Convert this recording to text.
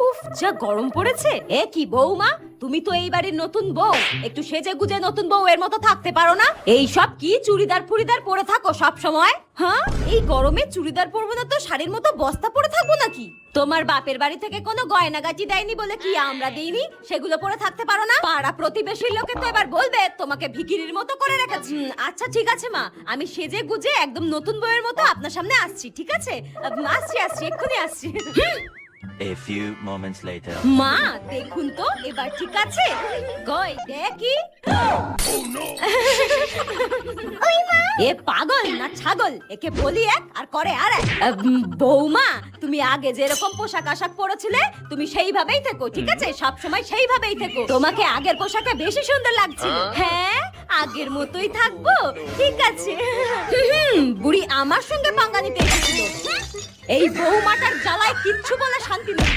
উফ, যা গরম পড়েছে। এ কি বৌমা, তুমি তো এই বাড়ির নতুন বউ, একটু সেজে গুজে নতুন বউ এর মতো থাকতে পারো না? এই সব কি চুড়িদার ফুড়িদার পরে থাকো সব সময়? হ্যাঁ, এই গরমে চুড়িদার পরবো না তো শাড়ির মতো বস্তা পরে থাকবো নাকি? তোমার বাপের বাড়ি থেকে কোনো গয়নাগাটি দেয়নি বলে কি আমরা দেইনি? সেগুলো পরে থাকতে পারো না? পাড়া প্রতিবেশীর লোকে তো এবার বলবে তোমাকে ভিখিরির মতো করে রেখেছি। আচ্ছা ঠিক আছে মা, আমি সেজে গুজে একদম নতুন বউয়ের মতো আপনার সামনে আসছি, ঠিক আছে? আসছি এক্ষুনি আসছি। A few moments later. মা দেখুন তো এবার ঠিক আছে? কই দেখি। এ পাগল না ছাগল, একে বলি এক আর করে আর এক। বৌমা, তুমি আগে যেরকম পোশাক আশাক পরেছিলে তুমি সেইভাবেই থেকো, ঠিক আছে? সব সময় সেইভাবেই থেকো। তোমাকে আগের পোশাকে বেশি সুন্দর লাগছিল। হ্যাঁ, আগের মতোই থাকবো, ঠিক আছে? বুড়ি আমার সঙ্গে পাঙ্গা নিতে এসেছিল। এই বৌমাটার জ্বালায় কিচ্ছু বলে শান্তি নেই।